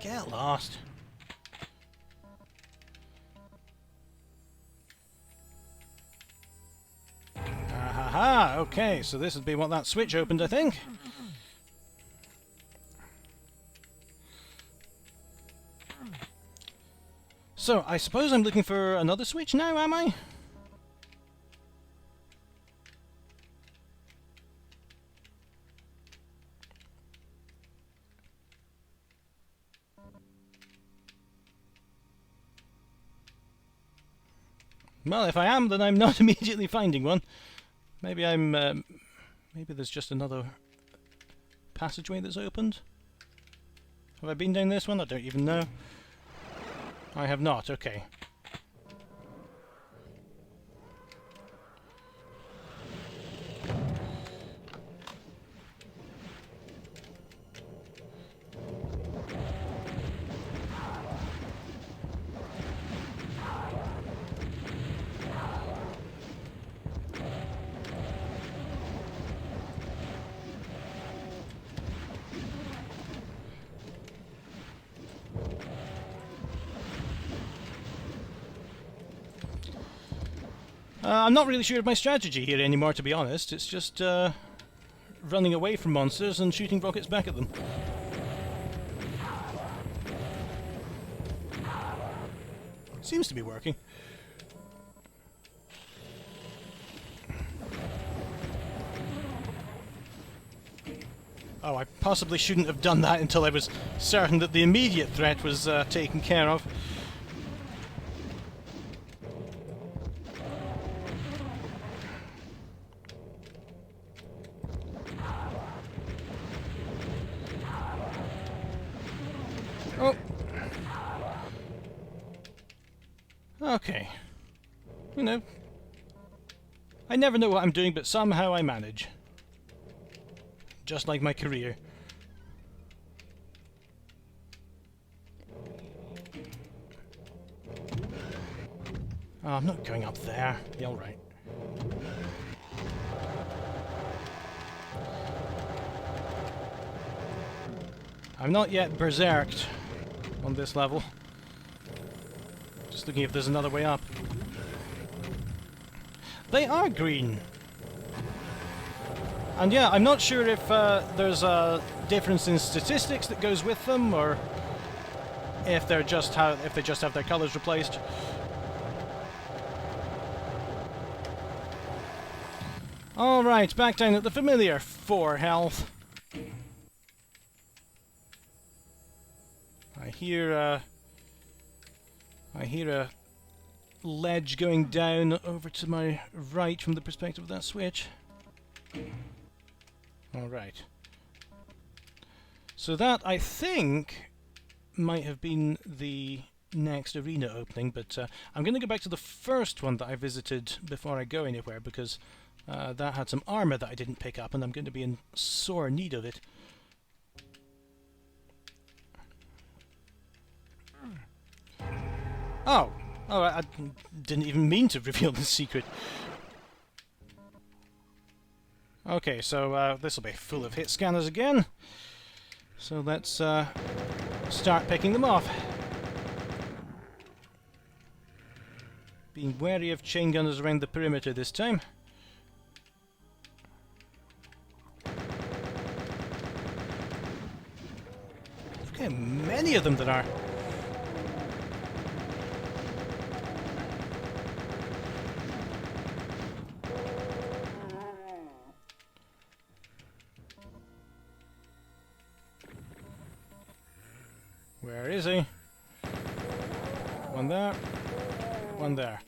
Get lost. Ahaha, okay, so this would be what that switch opened, I think. So, I suppose I'm looking for another switch now, am I? Well, if I am, then I'm not immediately finding one. Maybe I'm... maybe there's just another passageway that's opened? Have I been down this one? I don't even know. I have not, okay. I'm not really sure of my strategy here anymore, to be honest. It's just running away from monsters and shooting rockets back at them. Seems to be working. Oh, I possibly shouldn't have done that until I was certain that the immediate threat was taken care of. Oh. Okay. You know, I never know what I'm doing, but somehow I manage. Just like my career. Oh, I'm not going up there. Yeah, all right. I'm not yet berserked on this level. Just looking if there's another way up. They are green. And yeah, I'm not sure if there's a difference in statistics that goes with them, or if they're just if they just have their colours replaced. All right, back down at the familiar 4 health. I hear a ledge going down over to my right from the perspective of that switch. Alright. So that, I think, might have been the next arena opening, but I'm going to go back to the first one that I visited before I go anywhere, because that had some armour that I didn't pick up, and I'm going to be in sore need of it. Oh! Oh, I didn't even mean to reveal the secret. Okay, so this will be full of hit scanners again. So let's start picking them off. Being wary of chain gunners around the perimeter this time. Look how many of them there are. Where is he? One there. One there.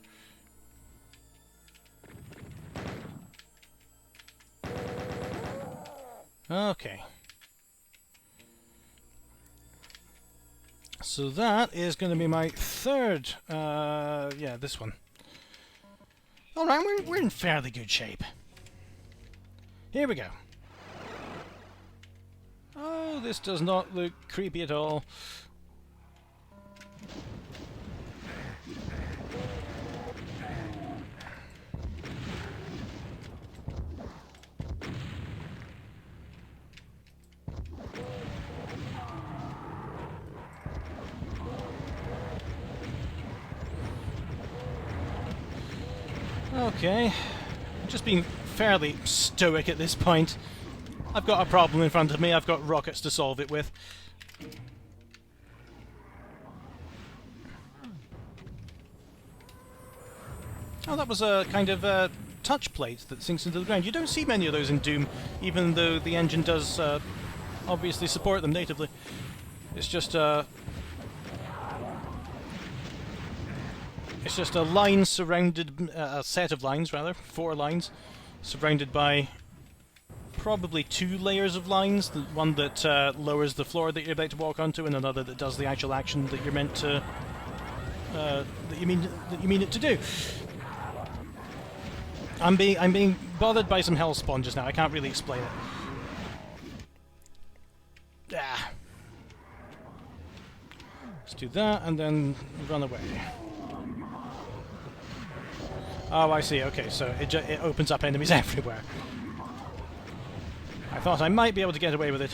Okay. So that is going to be my third, yeah, this one. Alright, we're in fairly good shape. Here we go. Oh, this does not look creepy at all. Okay, just being fairly stoic at this point. I've got a problem in front of me, I've got rockets to solve it with. Oh, that was a kind of touch plate that sinks into the ground. You don't see many of those in Doom, even though the engine does obviously support them natively. It's just a line surrounded, a set of lines rather, 4 lines, surrounded by probably 2 layers of lines. The one that lowers the floor that you're about to walk onto, and another that does the actual action that you're meant to, that you mean it to do. I'm being bothered by some hellspawn just now. I can't really explain it. Ah. Let's do that and then run away. Oh, I see. Okay, so it opens up enemies everywhere. I thought I might be able to get away with it.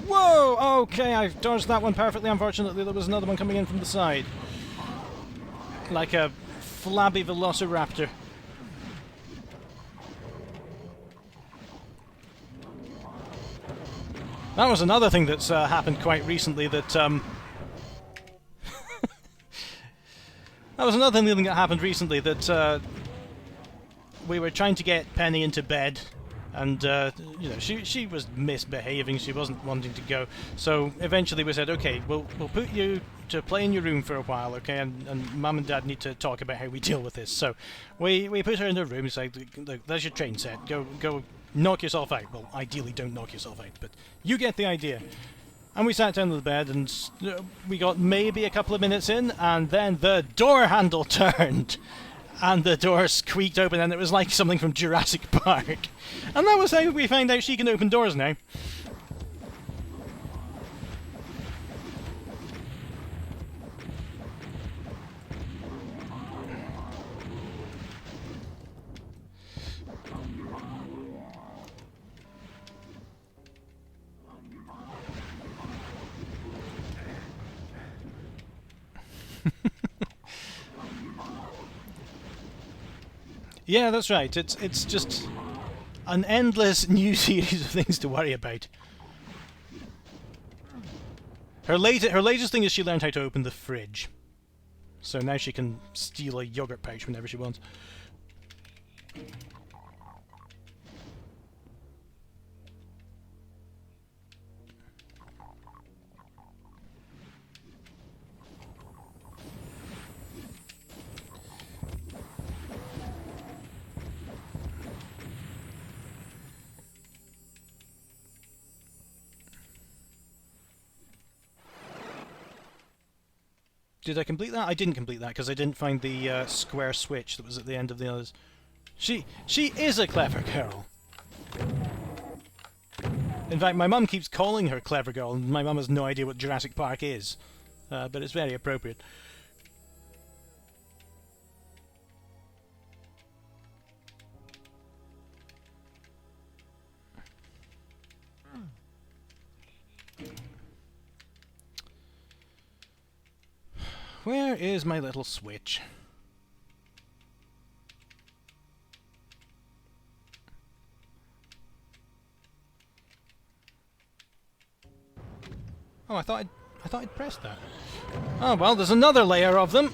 Whoa! Okay, I dodged that one perfectly. Unfortunately, there was another one coming in from the side. Like a flabby velociraptor. That was another thing that's happened quite recently that... that was another thing that happened recently that we were trying to get Penny into bed, and you know, she was misbehaving. She wasn't wanting to go. So eventually we said, okay, we'll put you to play in your room for a while, okay? And Mum and Dad need to talk about how we deal with this. So we put her in the room and said, look, there's your train set. Go knock yourself out. Well, ideally don't knock yourself out, but you get the idea. And we sat down on the bed, and we got maybe a couple of minutes in, and then the door handle turned, and the door squeaked open, and it was like something from Jurassic Park. And that was how we found out she can open doors now. Yeah, that's right. It's just an endless new series of things to worry about. Her latest thing is she learned how to open the fridge. So now she can steal a yogurt pouch whenever she wants. Did I complete that? I didn't complete that because I didn't find the square switch that was at the end of the others. She is a clever girl. In fact, my mum keeps calling her clever girl, and my mum has no idea what Jurassic Park is. But it's very appropriate. Where is my little switch? Oh, I thought I'd pressed that. Oh well, there's another layer of them.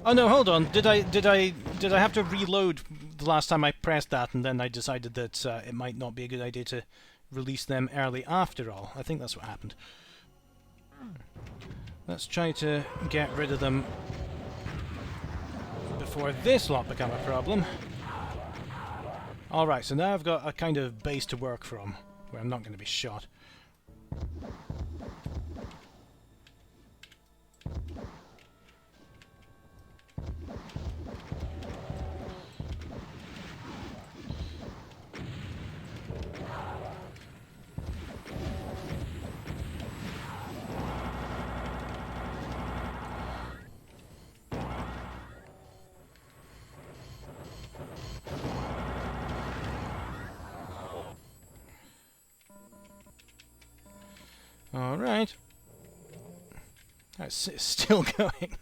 Oh no, hold on. Did I have to reload the last time I pressed that, and then I decided that it might not be a good idea to release them early after all? I think that's what happened. Let's try to get rid of them before this lot become a problem. Alright, so now I've got a kind of base to work from, where I'm not going to be shot. Alright. It's still going.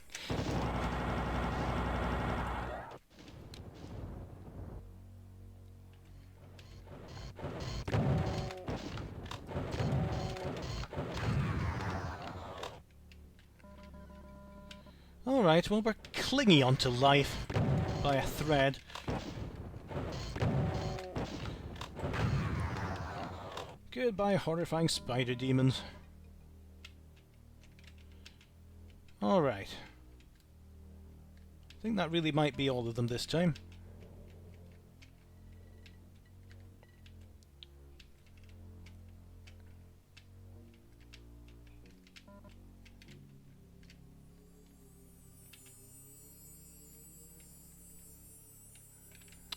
Alright, well, we're clinging onto life by a thread. Goodbye, horrifying spider demons. Alright. I think that really might be all of them this time.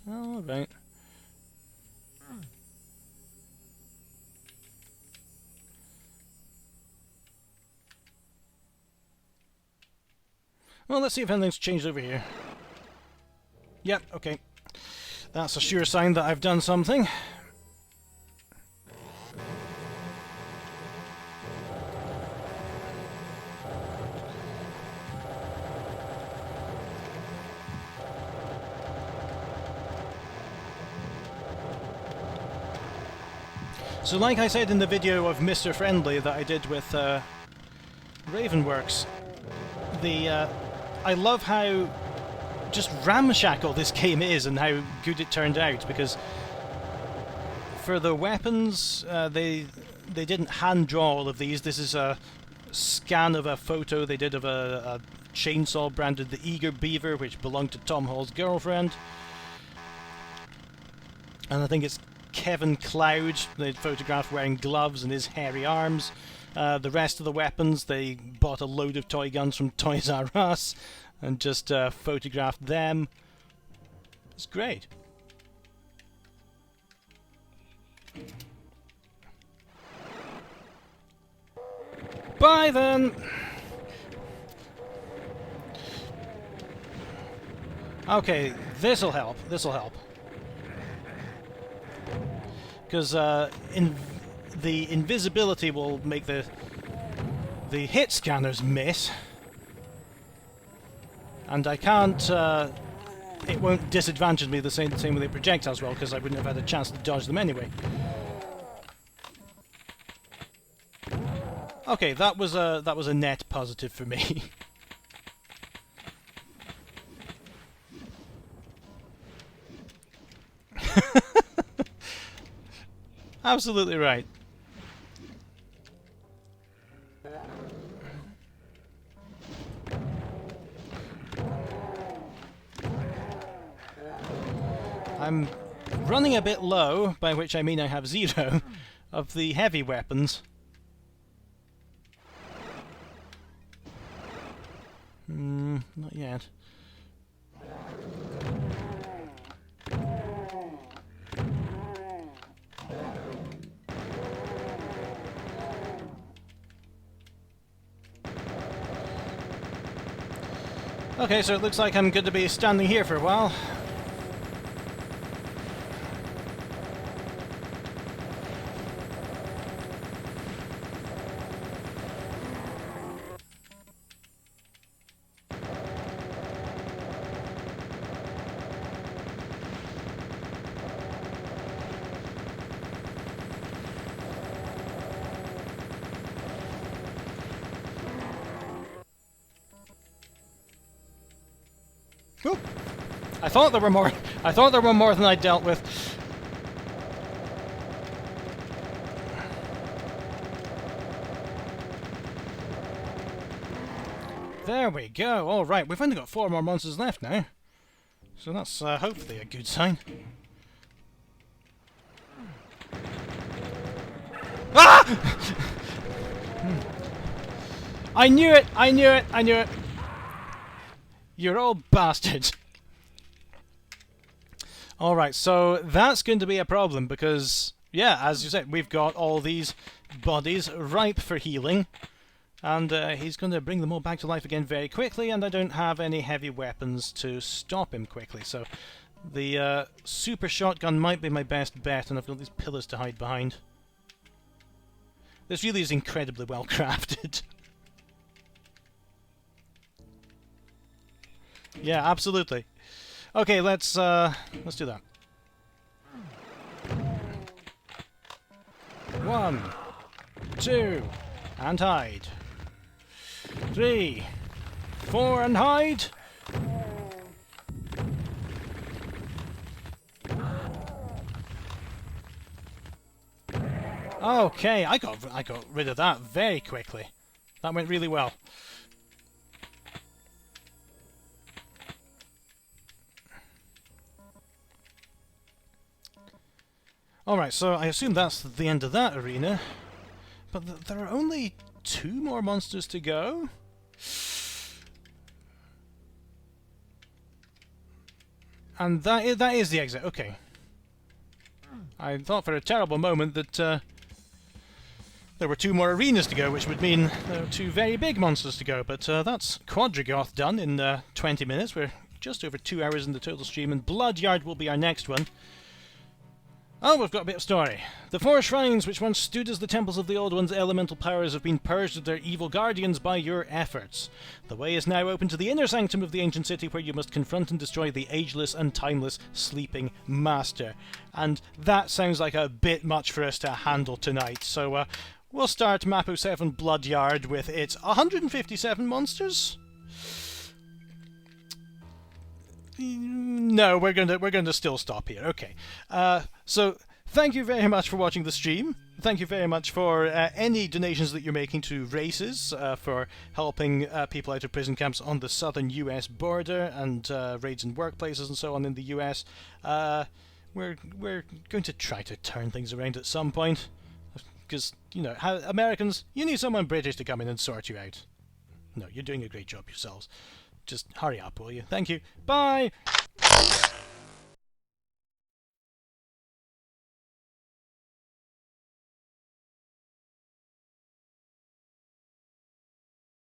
Alright. Well, let's see if anything's changed over here. Yep, okay. That's a sure sign that I've done something. So like I said in the video of Mr. Friendly that I did with Ravenworks, I love how just ramshackle this game is and how good it turned out, because for the weapons, they didn't hand draw all of these. This is a scan of a photo they did of a chainsaw branded the Eager Beaver, which belonged to Tom Hall's girlfriend. And I think it's Kevin Cloud they photographed wearing gloves and his hairy arms. The rest of the weapons, they bought a load of toy guns from Toys R Us and just photographed them. It's great. Bye then! Okay, this'll help. This'll help. Because the invisibility will make the hit scanners miss, and I can't. It won't disadvantage me the same with the projectiles well, because I wouldn't have had a chance to dodge them anyway. Okay, that was a net positive for me. Absolutely right. I'm running a bit low, by which I mean I have 0 of the heavy weapons. Not yet. Okay, so it looks like I'm good to be standing here for a while. Oop. I thought there were more. I thought there were more than I dealt with. There we go. All right, we've only got 4 more monsters left now. So that's hopefully a good sign. Ah! I knew it! I knew it! I knew it! You're all bastards. Alright, so that's going to be a problem because, yeah, as you said, we've got all these bodies ripe for healing. And he's going to bring them all back to life again very quickly, and I don't have any heavy weapons to stop him quickly. So the super shotgun might be my best bet, and I've got these pillars to hide behind. This really is incredibly well crafted. Yeah, absolutely. Okay, let's do that. 1, 2, and hide. 3, 4, and hide. Okay, I got rid of that very quickly. That went really well. Alright, so I assume that's the end of that arena. But there are only 2 more monsters to go? And that is the exit, okay. I thought for a terrible moment that there were 2 more arenas to go, which would mean there were 2 very big monsters to go, but that's Quadrigoth done in 20 minutes. We're just over 2 hours in the total stream, and Bloodyard will be our next one. Oh, we've got a bit of story. The 4 shrines which once stood as the temples of the Old One's elemental powers have been purged of their evil guardians by your efforts. The way is now open to the inner sanctum of the ancient city, where you must confront and destroy the ageless and timeless sleeping master. And that sounds like a bit much for us to handle tonight, so we'll start Map 07 Bloodyard with its 157 monsters? No, we're going to still stop here. Okay. So thank you very much for watching the stream. Thank you very much for any donations that you're making to races, for helping people out of prison camps on the southern US border, and raids in workplaces and so on in the US. We're going to try to turn things around at some point, because, you know, Americans, you need someone British to come in and sort you out. No, you're doing a great job yourselves. Just hurry up, will you? Thank you. Bye!